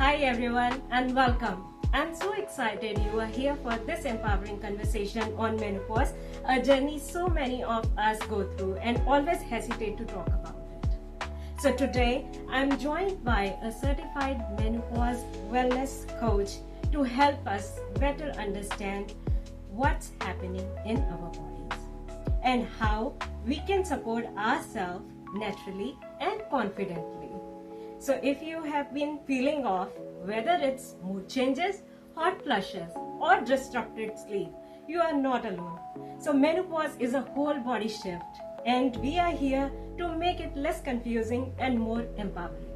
Hi everyone and welcome. I'm so excited you are here for this empowering conversation on menopause, a journey so many of us go through and always hesitate to talk about it. So today I'm joined by a certified menopause wellness coach to help us better understand what's happening in our bodies and how we can support ourselves naturally and confidently. So if you have been feeling off, whether it's mood changes, hot flushes, or disrupted sleep, you are not alone. So menopause is a whole body shift, and we are here to make it less confusing and more empowering.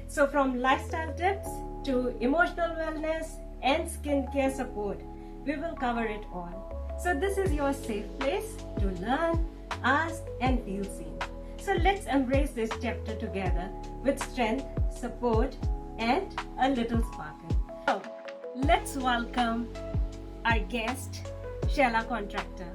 So from lifestyle tips to emotional wellness and skincare support, we will cover it all. So this is your safe place to learn, ask, and feel seen. So let's embrace this chapter together with strength, support, and a little sparkle. So let's welcome our guest, Shailia Contractor.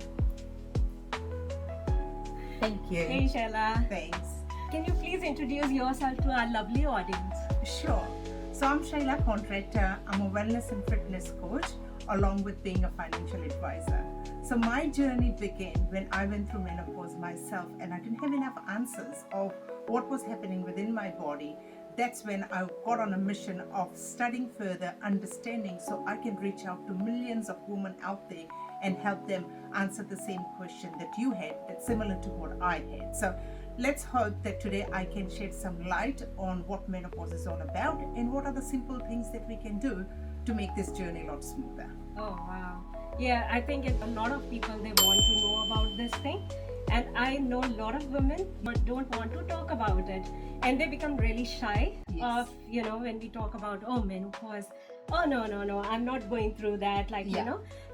Thank you. Hey Shaila. Thanks. Can you please introduce yourself to our lovely audience? Sure. So I'm Shailia Contractor. I'm a wellness and fitness coach along with being a financial advisor. So my journey began when I went through menopause myself and I didn't have enough answers of what was happening within my body. That's when I got on a mission of studying further, understanding, so I can reach out to millions of women out there and help them answer the same question that you had, that's similar to what I had. So let's hope that today I can shed some light on what menopause is all about and what are the simple things that we can do to make this journey a lot smoother. Oh wow. Yeah, I think a lot of people, they want to know about this thing. And I know a lot of women but don't want to talk about it, and they become really shy of, when we talk about menopause. Oh no, I'm not going through that.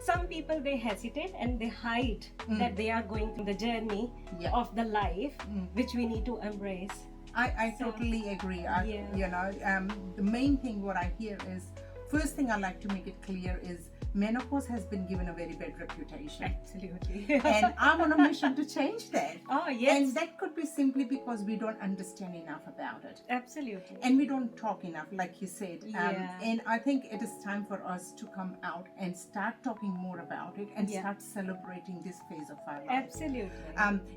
Some people, they hesitate and they hide that they are going through the journey of the life which we need to embrace. I totally agree. The main thing what I hear is, first thing I like to make it clear is menopause has been given a very bad reputation. Absolutely. And I'm on a mission to change that. Oh, yes. And that could be simply because we don't understand enough about it. Absolutely. And we don't talk enough, like you said. Yeah. And I think it is time for us to come out and start talking more about it and start celebrating this phase of our life. Absolutely.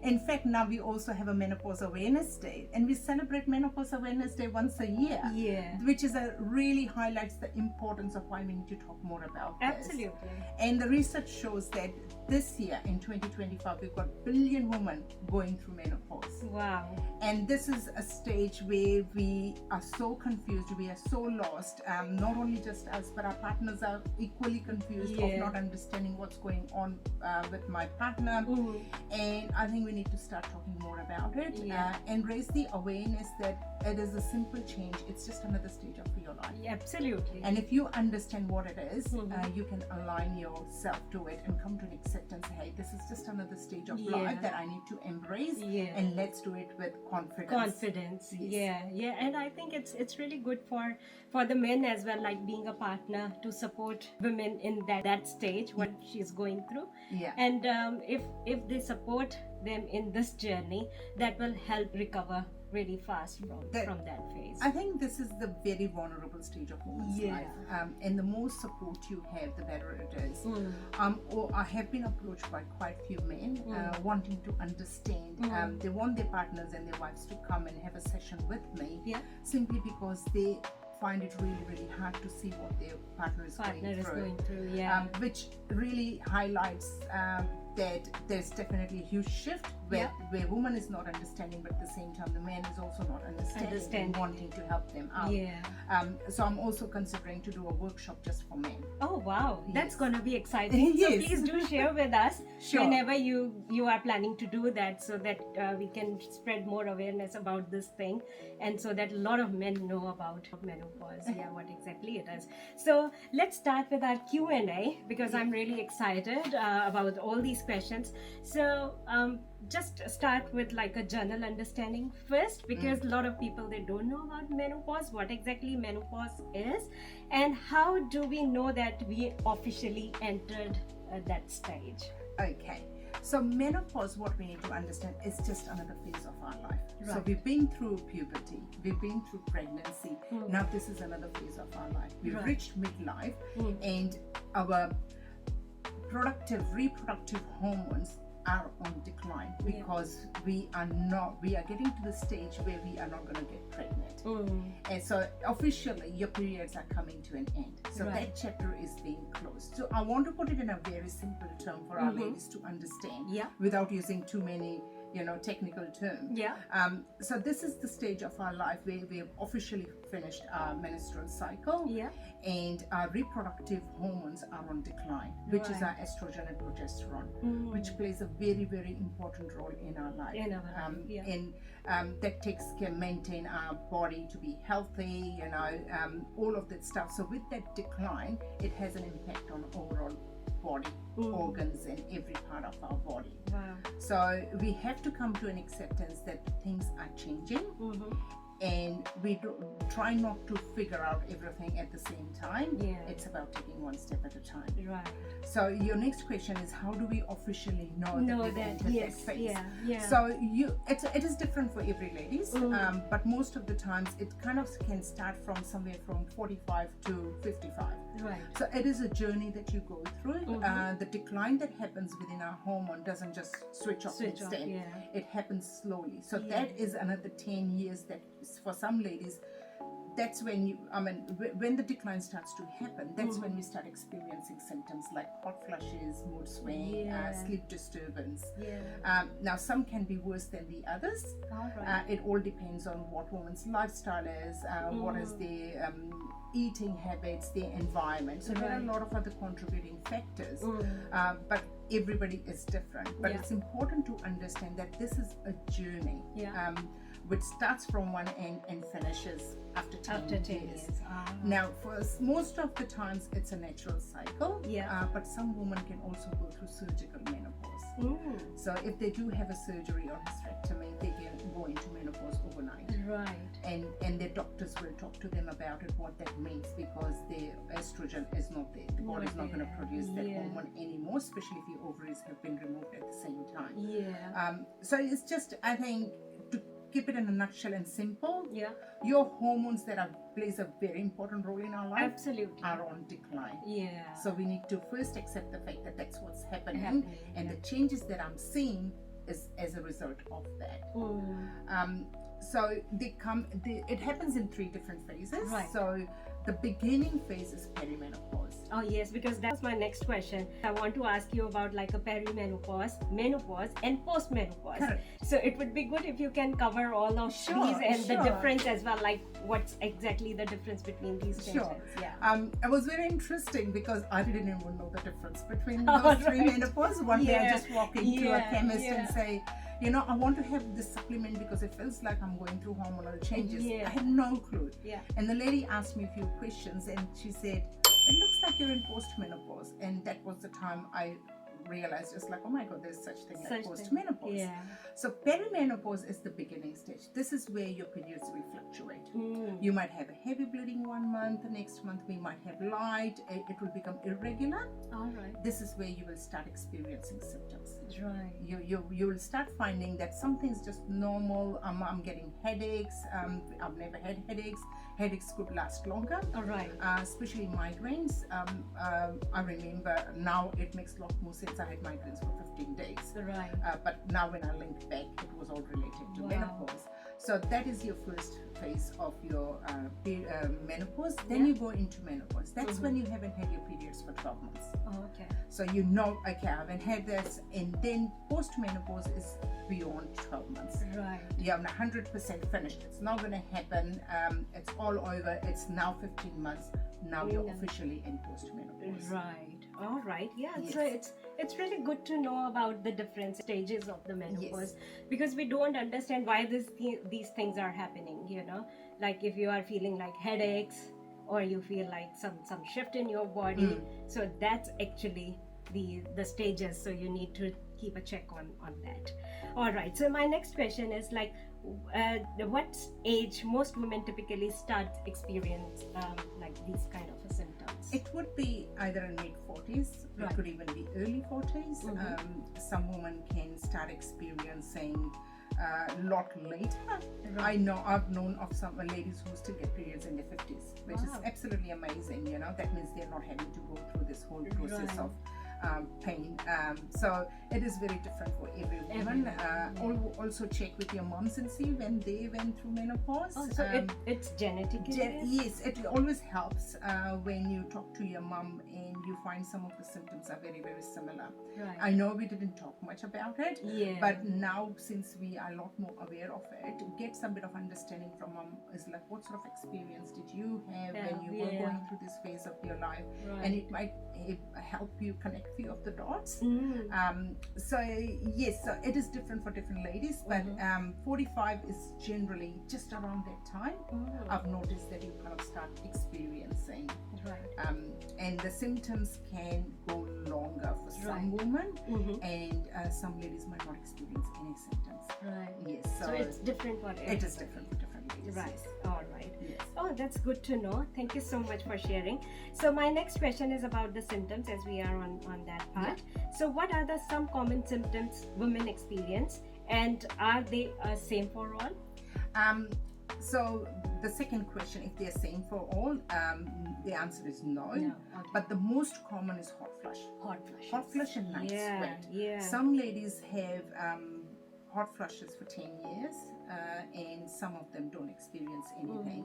In fact, now we also have a Menopause Awareness Day, and we celebrate Menopause Awareness Day once a year. Yeah. Which is really highlights the importance of why we need to talk more about this. Absolutely. And the research shows that this year in 2025 we've got 1 billion women going through menopause. Wow. And this is a stage where we are so confused, we are so lost. Not only just us, but our partners are equally confused of not understanding what's going on with my partner. And I think we need to start talking more about it and raise the awareness that it is a simple change. It's just another stage of your life. Absolutely. And if you understand what it is, you can align yourself to it and come to an acceptance. Hey, this is just another stage of life that I need to embrace, and let's do it with confidence. Yeah. And I think it's really good for the men as well, like being a partner to support women in that stage what she's going through. And if they support them in this journey, that will help recover really fast from that phase. I think this is the very vulnerable stage of women's life, and the more support you have, the better it is. Or I have been approached by quite a few men wanting to understand. They want their partners and their wives to come and have a session with me, simply because they find it really hard to see what their partner is going through. Which really highlights that there's definitely a huge shift where woman is not understanding, but at the same time the man is also not understanding and wanting to help them out. So I'm also considering to do a workshop just for men. Oh wow, that's gonna be exciting. So please do share with us whenever you are planning to do that, so that we can spread more awareness about this thing, and so that a lot of men know about menopause, what exactly it is. So let's start with our Q&A, because I'm really excited about all these questions. So just start with like a general understanding first, because a lot of people, they don't know about menopause, what exactly menopause is, and how do we know that we officially entered that stage. Okay, So menopause, what we need to understand, is just another phase of our life. So Right. we've been through puberty, we've been through pregnancy. Now this is another phase of our life. We've Right. reached midlife, and our reproductive hormones are on decline because we are getting to the stage where we are not going to get pregnant. And so officially your periods are coming to an end. So Right. that chapter is being closed. So I want to put it in a very simple term for our ladies to understand, Yeah. without using too many technical terms. Yeah. So this is the stage of our life where we have officially finished our menstrual cycle, Yeah. and our reproductive hormones are on decline, which is Right. our estrogen and progesterone, which plays a very, very important role in our life. In our life, yeah. And that can maintain our body to be healthy, all of that stuff. So with that decline, it has an impact on overall body, organs, and every part of our body. Wow. So we have to come to an acceptance that things are changing, and we try not to figure out everything at the same time. Yeah. It's about taking one step at a time. Right. So your next question is, how do we officially know that we've entered that phase? Yeah. So it is different for every ladies, but most of the times it kind of can start from somewhere from 45 to 55. Right. So it is a journey that you go through. The decline that happens within our hormone doesn't just switch off instead. Yeah. It happens slowly. So that is another 10 years that for some ladies, that's when when the decline starts to happen, that's when we start experiencing symptoms like hot flushes, mood swing, sleep disturbance. Now some can be worse than the others. All right. It all depends on what woman's lifestyle is, what is their eating habits, their environment. So there are a lot of other contributing factors, but everybody is different. But it's important to understand that this is a journey. Which starts from one end and finishes after 10 years. Now, for most of the times, it's a natural cycle, but some women can also go through surgical menopause. So if they do have a surgery or hysterectomy, they can go into menopause overnight. Right. And their doctors will talk to them about it, what that means, because their estrogen is not there. The body is not going to produce that hormone anymore, especially if your ovaries have been removed at the same time. So it's just, I think, to keep it in a nutshell and simple, your hormones that plays a very important role in our life Absolutely. are on decline. Yeah. So we need to first accept the fact that that's what's happening, and the changes that I'm seeing is as a result of that. So it happens in 3 different phases. Right. So the beginning phase is perimenopause. Oh yes, because that's my next question. I want to ask you about like a perimenopause, menopause, and postmenopause. Correct. So it would be good if you can cover all of these and the difference as well, like what's exactly the difference between these changes. It was very interesting because I didn't even know the difference between those 3 menopause. One day I just walk into a chemist and say, I want to have this supplement because it feels like I'm going through hormonal changes. I had no clue. And the lady asked me a few questions and she said, it looks like you're in postmenopause. And that was the time I realized, just like, oh my God, there's such thing like postmenopause. So perimenopause is the beginning stage. This is where your periods will fluctuate. You might have a heavy bleeding one month, the next month we might have light, it will become irregular. All right. This is where you will start experiencing symptoms. Right. You will start finding that something's just normal. I'm getting headaches. I've never had headaches. Headaches could last longer. All right. Especially migraines. I remember now it makes a lot more sense. I had migraines for 15 days. Right. But now when I linked back, it was all related to menopause. So that is your first phase of your menopause. Then you go into menopause. That's when you haven't had your periods for 12 months. Oh, okay. So okay, I haven't had this. And then post-menopause is beyond 12 months. Right. You're 100% finished. It's not going to happen. It's all over. It's now 15 months. Now you're officially in post-menopause. Right. All right. Yeah. So it's really good to know about the different stages of the menopause because we don't understand why these things are happening. Like if you are feeling like headaches or you feel like some shift in your body. So that's actually the stages. So you need to keep a check on that. All right. So my next question is like, what age most women typically start experience like these kind of symptoms? It would be either in mid-40s, Right. it could even be early 40s. Some women can start experiencing a lot later. I know I've known of some ladies who still get periods in their 50s, which is Wow. absolutely amazing. You know, that means they're not having to go through this whole process Right. of pain. So it is very different for every woman. Also check with your moms and see when they went through menopause. Oh, so it's genetic. Yes, it always helps when you talk to your mom and you find some of the symptoms are very, very similar. Right. I know we didn't talk much about it, Yeah. but now since we are a lot more aware of it, get some bit of understanding from mom is like, what sort of experience did you have when you were going through this phase of your life? Right. And it might help you connect few of the dots. Mm. So yes, so it is different for different ladies, but 45 is generally just around that time. I've noticed that you kind of start experiencing, Right. and the symptoms can go longer for some women, and some ladies might not experience any symptoms. Right. Yes, So it's different for everyone. it is different for different ladies. Right. Yes. All right. Yes. Oh, that's good to know. Thank you so much for sharing. So my next question is about the symptoms, as we are on that part. So what are the some common symptoms women experience, and are they same for all? So the second question, if they're same for all, the answer is no. Okay. But the most common is hot flush. Hot flushes. Hot flush and night sweat. Yeah. Some ladies have hot flushes for 10 years, and some of them don't experience anything.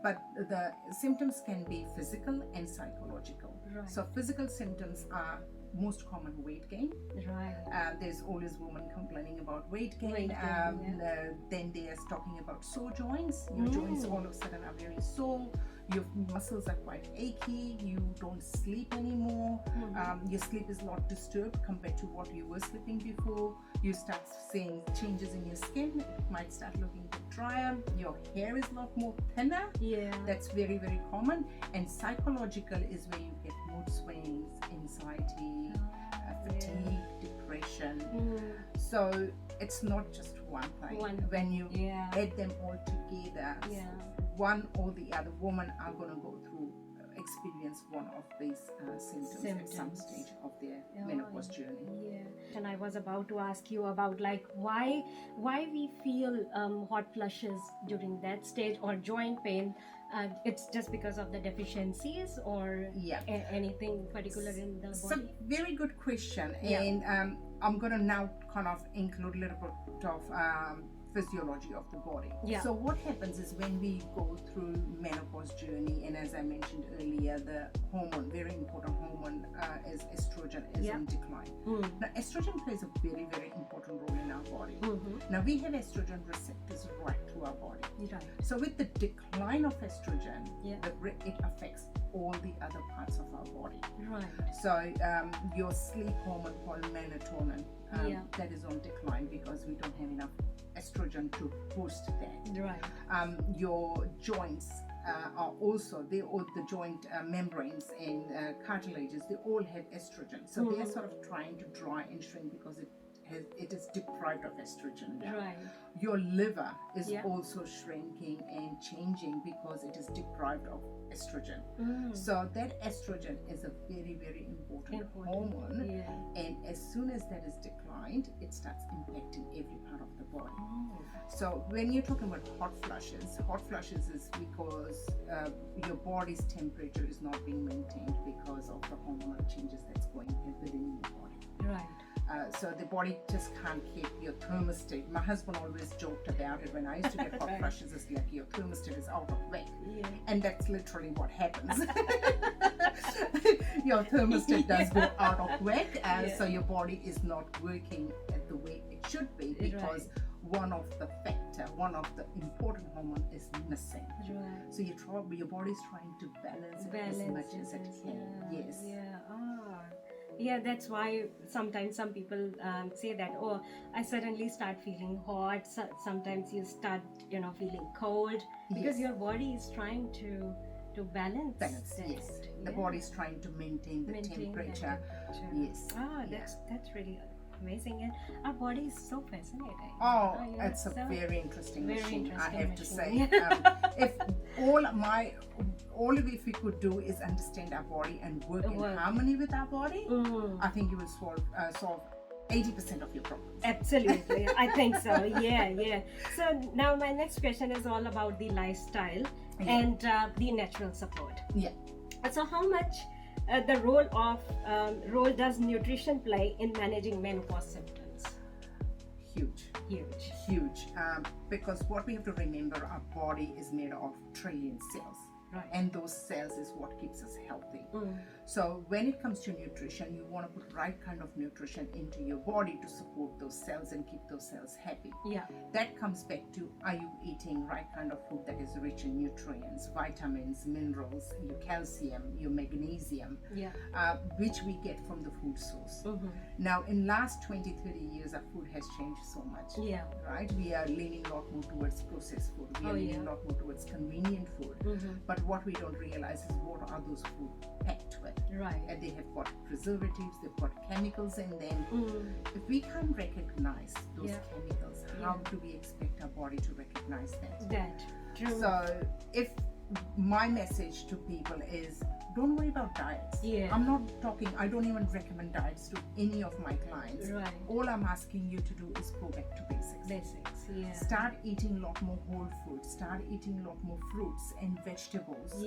But the symptoms can be physical and psychological. Right. So physical symptoms are most common weight gain. Right. There's always women complaining about weight gain. Weight gain, Then they are talking about sore joints. Your joints all of a sudden are very sore. Your muscles are quite achy. You don't sleep anymore. Your sleep is not disturbed compared to what you were sleeping before. You start seeing changes in your skin. It might start looking a bit drier. Your hair is a lot more thinner. Yeah. That's very, very common. And psychological is where you get mood swings, anxiety, fatigue, depression. So it's not just one thing. When you add them all together, one or the other woman are going to go through, experience one of these symptoms at some stage of their menopause journey. Yeah. And I was about to ask you about like why we feel hot flushes during that stage, or joint pain. It's just because of the deficiencies, or anything particular in the body? So very good question, and I'm going to now kind of include a little bit of physiology of the body. So what happens is when we go through menopause journey, and as I mentioned earlier, the hormone, very important hormone is estrogen, is in decline. Now estrogen plays a very, very important role in our body. Now we have estrogen receptors right through our body. So with the decline of estrogen, it affects all the other parts of our body. So your sleep hormone called melatonin, that is on decline because we don't have enough estrogen to boost that. Your joints are also, the joint membranes and cartilages, they all have estrogen. So they are sort of trying to dry and shrink because it is deprived of estrogen now. Your liver is also shrinking and changing because it is deprived of estrogen. So that estrogen is a very, very important hormone, and as soon as that is declined, it starts impacting every part of the body. So when you're talking about hot flushes is because your body's temperature is not being maintained because of the hormonal changes that's going within your body. So the body just can't keep your thermostat. My husband always joked about it when I used to get hot flushes. It's like your thermostat is out of whack, and that's literally what happens. Your thermostat does go out of whack, so your body is not working at the way it should be because one of the important hormone is missing. So your body is trying to balance it as much as it can. Yeah, that's why sometimes some people say that, oh, I suddenly start feeling hot. Sometimes you start, feeling cold because your body is trying to balance The body is trying to maintain the temperature. That's really amazing. And our body is so fascinating. Oh, You know, it's a very interesting very machine, I interesting have to machine. say. If if we could do is understand our body and work in harmony with our body, I think you will solve 80% of your problems. Absolutely, I think so. Yeah. So now my next question is all about the lifestyle and the natural support. Yeah. So how much the role does nutrition play in managing menopause symptoms? Huge. Because what we have to remember, our body is made of trillion cells. Right. And those cells is what keeps us healthy. So when it comes to nutrition, you want to put right kind of nutrition into your body to support those cells and keep those cells happy. Yeah. That comes back to, are you eating right kind of food that is rich in nutrients, vitamins, minerals, your calcium, your magnesium, which we get from the food source. Now in last 20-30 years, our food has changed so much. Yeah. Right? We are leaning a lot more towards processed food. We are leaning a lot more towards convenient food. But what we don't realize is what are those food packed with. Right. And they have got preservatives, they've got chemicals in them. If we can't recognize those chemicals, how do we expect our body to recognize that? True. So if my message to people is, don't worry about diets. Yeah. I'm not talking, I don't even recommend diets to any of my clients. Right. All I'm asking you to do is go back to basics. Start eating a lot more whole food. Start eating a lot more fruits and vegetables.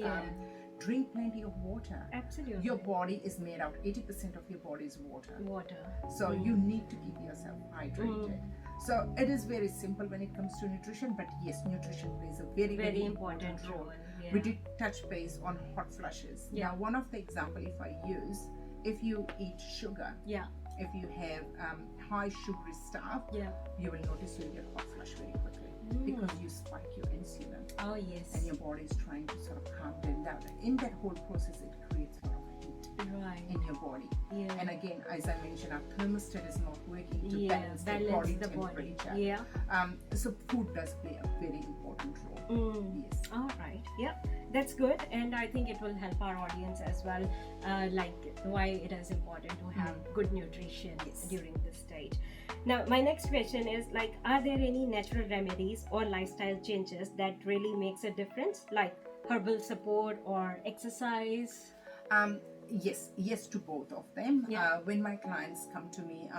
Drink plenty of water. Absolutely. Your body is made out, 80% of your body is water. So you need to keep yourself hydrated. So it is very simple when it comes to nutrition, but yes, nutrition plays a very important role. We did touch base on hot flushes. Now, one of the example if I use, if you eat sugar, if you have high sugary stuff, you will notice you'll get hot flush very quickly because you spike your insulin. Oh yes. And your body is trying to sort of calm them down. In that whole process, it creates a lot of heat in your body. And again, as I mentioned, our thermostat is not working to balance the body temperature. So food does play a very important role. Yes. All right. That's good, and I think it will help our audience as well, like why it is important to have good nutrition during this stage. Now, my next question is like, are there any natural remedies or lifestyle changes that really makes a difference, like herbal support or exercise? Yes to both of them. When my clients come to me,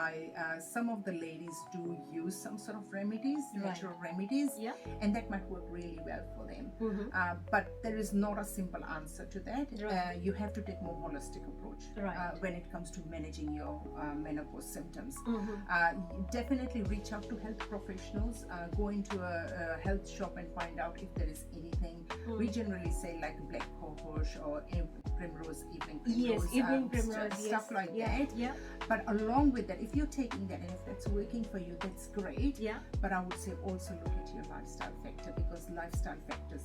some of the ladies do use some sort of remedies, natural remedies, and that might work really well for them. But there is not a simple answer to that. You have to take more holistic approach when it comes to managing your menopause symptoms. Definitely reach out to health professionals. Go into a health shop and find out if there is anything. We generally say like black cohosh or primrose, evening primrose, stuff like that. But along with that, if you're taking that and if that's working for you, that's great. But I would say also look at your lifestyle factor, because lifestyle factors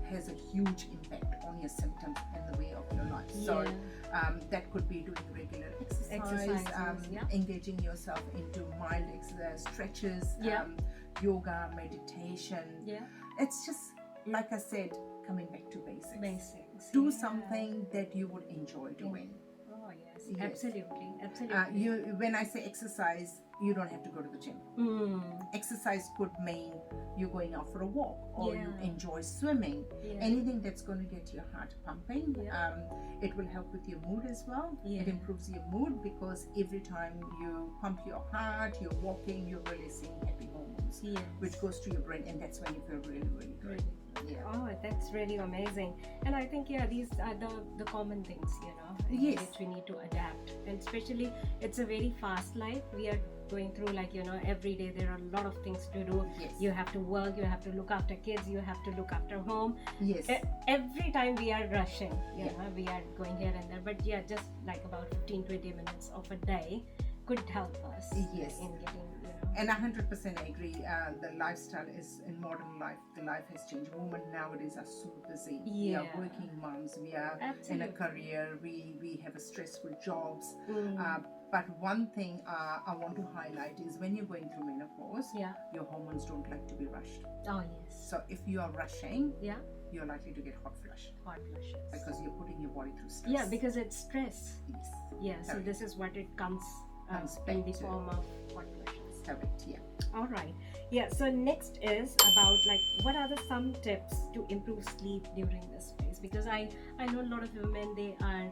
has a huge impact on your symptoms and the way of your life. So that could be doing regular exercise, engaging yourself into mild exercise, stretches, yoga, meditation. It's just, like I said, coming back to basics. Do something that you would enjoy doing. Oh yes. Absolutely. When I say exercise, you don't have to go to the gym. Exercise could mean you're going out for a walk, or you enjoy swimming. Anything that's going to get your heart pumping. It will help with your mood as well. It improves your mood because every time you pump your heart, you're walking, you're releasing happy hormones, which goes to your brain, and that's when you feel really great. Oh, that's really amazing. And I think these are the common things, which we need to adapt. And especially, it's a very fast life. We are going through, every day there are a lot of things to do. You have to work, you have to look after kids, you have to look after home. Every time we are rushing, we are going here and there. But just like about 15-20 minutes of a day could help us in getting. And I 100% agree. The lifestyle is, in modern life, the life has changed. Women nowadays are so busy. We are working moms. We are in a career. We have a stressful jobs. But one thing I want to highlight is when you're going through menopause, your hormones don't like to be rushed. Oh yes. So if you are rushing, you're likely to get hot flushes. Because you're putting your body through stress. Because it's stress. So this is what it comes comes in back the to form of hot flushes. correct. Yeah. All right. Yeah. So next is about like what are the some tips to improve sleep during this phase? Because I know a lot of women, they are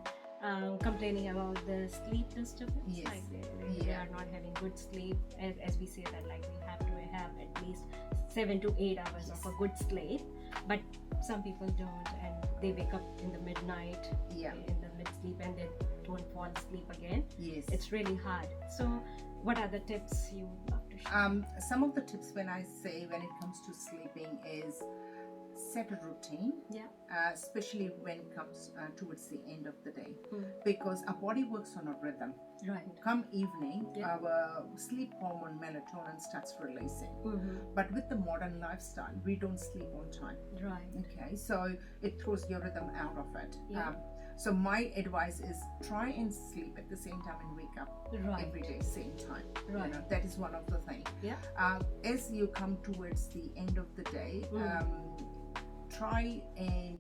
complaining about the sleep disturbance. Yes. Like they are not having good sleep. As we say that like we have to have at least 7 to 8 hours of a good sleep. But some people don't, and they wake up in the midnight, Yeah. in the mid sleep, and they don't fall asleep again. Yes. It's really hard. So what are the tips you would love to share? Some of the tips when I say when it comes to sleeping is set a routine, especially when it comes towards the end of the day, because our body works on a rhythm. Right. Come evening, our sleep hormone melatonin starts releasing. But with the modern lifestyle, we don't sleep on time. Right. Okay, so it throws your rhythm out of it. Yeah. So my advice is try and sleep at the same time and wake up Right. every day same time. Right. That is one of the things. Yeah. As you come towards the end of the day, try and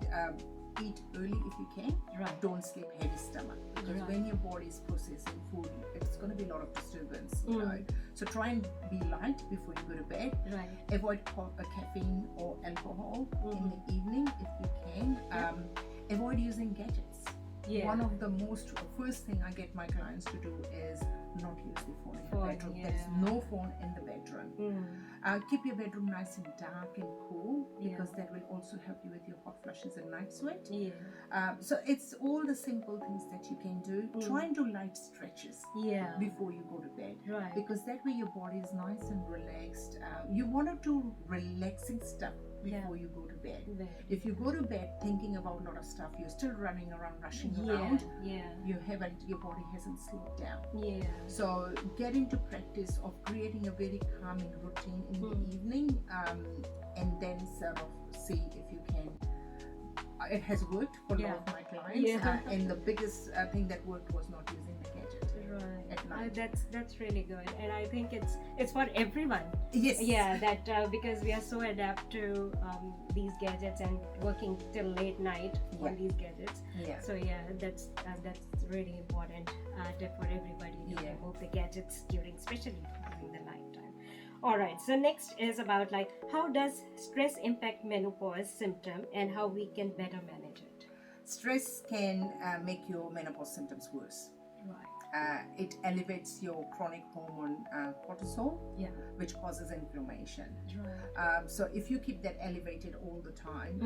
eat early if you can. Right. Don't sleep heavy stomach, because when your body is processing food, it's going to be a lot of disturbance. You know? So try and be light before you go to bed. Right. Avoid caffeine or alcohol in the evening if you can. Avoid using gadgets. Yeah. One of the first thing I get my clients to do is not use the phone in the bedroom. There is no phone in the bedroom. Keep your bedroom nice and dark and cool, because that will also help you with your hot flushes and night sweat. So it's all the simple things that you can do. Try and do light stretches before you go to bed, because that way your body is nice and relaxed. You want to do relaxing stuff before you go to bed. If you go to bed thinking about a lot of stuff, you're still running around, rushing around. Your body hasn't slowed down. So get into practice of creating a very calming routine in the evening, and then sort of see if you can. It has worked for a lot of my clients, and the biggest thing that worked was not using the gadget at night. That's really good, and I think it's for everyone. Yes. Yeah, that because we are so adapt to these gadgets and working till late night on these gadgets. So that's really important tip for everybody to remove the gadgets especially during the night time. All right. So next is about like how does stress impact menopause symptom and how we can better manage it. Stress can make your menopause symptoms worse. Right. It elevates your chronic hormone cortisol, which causes inflammation. Right. So if you keep that elevated all the time,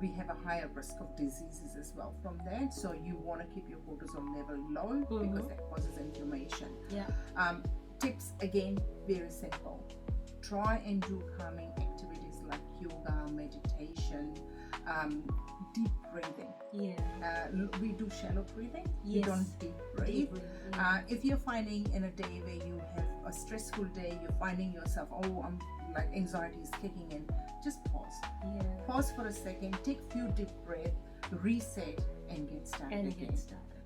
we have a higher risk of diseases as well from that. So you want to keep your cortisol level low, because that causes inflammation. Tips again, very simple. Try and do calming activities like yoga, meditation, deep breathing. We do shallow breathing. We don't deep breathe. If you're finding in a day where you have a stressful day, you're finding yourself, I'm like anxiety is kicking in, just pause. Pause for a second, take a few deep breaths, reset, and get started again.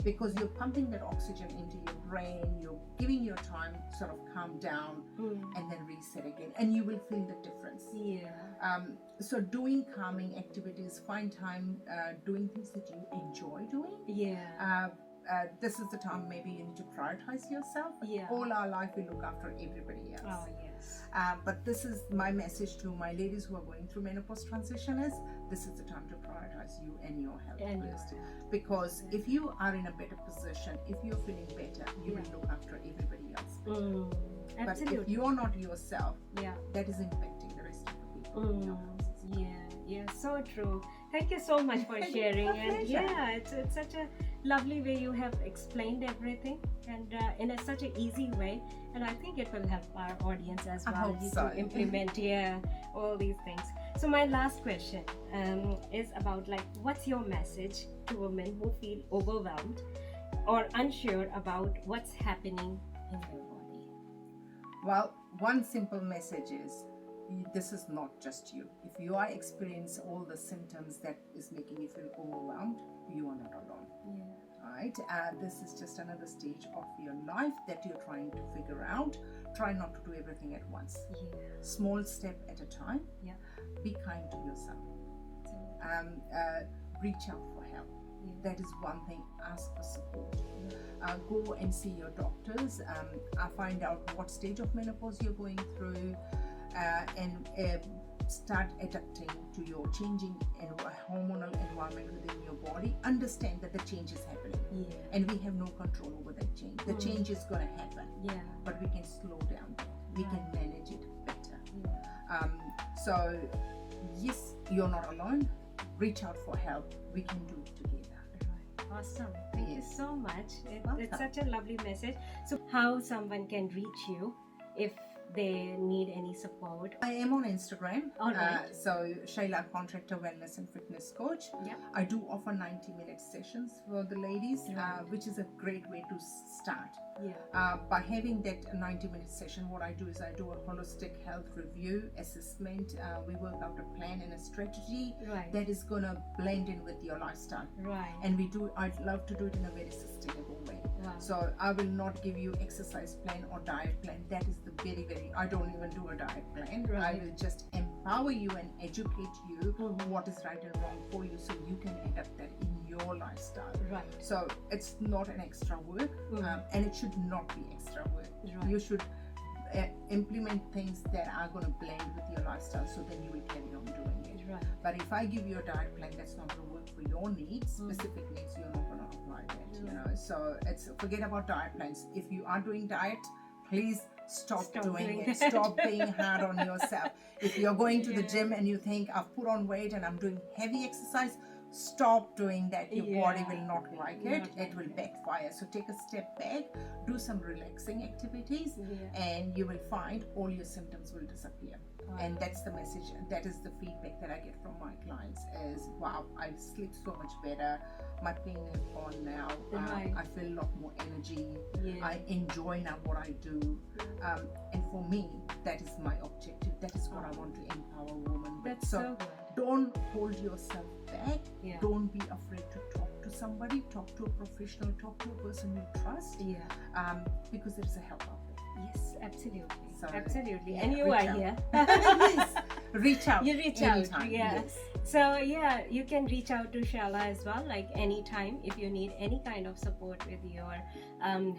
Because you're pumping that oxygen into your brain, you're giving your time to sort of calm down and then reset again, and you will feel the difference. So doing calming activities, find time doing things that you enjoy doing. This is the time maybe you need to prioritize yourself. All our life we look after everybody else. Oh yes. But this is my message to my ladies who are going through menopause transition is this is the time to prioritize you and your health first. Because if you are in a better position, if you're feeling better, you will look after everybody else. But if you're not yourself, that is impacting the rest of the people in your houses. So true. Thank you so much for sharing. And it's such a lovely way you have explained everything, and in such an easy way, and I think it will help our audience as well to implement all these things. So my last question is about like what's your message to women who feel overwhelmed or unsure about what's happening in their body? Well, one simple message is this is not just you. If you are experiencing all the symptoms that is making you feel overwhelmed, you are not alone. Right? This is just another stage of your life that you're trying to figure out. Try not to do everything at once. Small step at a time. Be kind to yourself. Reach out for help. That is one thing. Ask for support. Go and see your doctors. Find out what stage of menopause you're going through, and start adapting to your changing hormonal environment within your body. Understand that the change is happening, and we have no control over that change. The change is going to happen, but we can slow down. We can manage it better. So yes, you're not alone. Reach out for help. We can do it together. Awesome. Thank you so much. It's such a lovely message. So how someone can reach you if they need any support? I am on Instagram. All right. So Shailia Contractor Wellness and Fitness Coach. I do offer 90-minute sessions for the ladies, which is a great way to start. By having that 90-minute session, what I do is I do a holistic health review assessment. We work out a plan and a strategy that is going to blend in with your lifestyle. And I'd love to do it in a very sustainable way. So I will not give you exercise plan or diet plan. That is the I don't even do a diet plan. I will just empower you and educate you what is right and wrong for you, so you can adapt that in your lifestyle. So it's not an extra work, and it should not be extra work. You should implement things that are going to blend with your lifestyle, so then you will carry on doing it. But if I give you a diet plan that's not going to work for your needs, specific needs, you're not going to apply that. So it's forget about diet plans. If you are doing diet, please stop doing it. Stop being hard on yourself. If you're going to the gym and you think, I've put on weight and I'm doing heavy exercise, stop doing that. Your body will not like it. It will backfire. So take a step back, do some relaxing activities, and you will find all your symptoms will disappear. And that's the message. That is the feedback that I get from my clients is, wow, I sleep so much better. My pain is gone now. I feel a lot more energy. I enjoy now what I do. And for me, that is my objective. That is what I want to empower women with. That's so good. Don't hold yourself back. Don't be afraid to talk to somebody. Talk to a professional. Talk to a person you trust. Because there is a help out there. Yes, absolutely. So, absolutely. And you are here. Yes. Reach out. You reach anytime. out. Yes. So you can reach out to Shaila as well, like anytime if you need any kind of support with your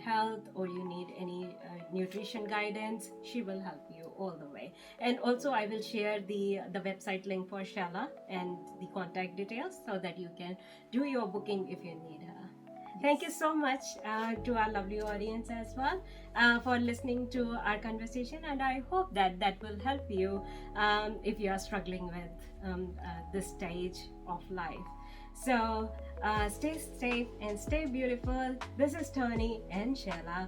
health, or you need any nutrition guidance. She will help you all the way. And also I will share the website link for Shaila and the contact details, so that you can do your booking if you need her. Thank you so much to our lovely audience as well for listening to our conversation, and I hope that will help you if you are struggling with this stage of life. So stay safe and stay beautiful. This is Tony and Shaila.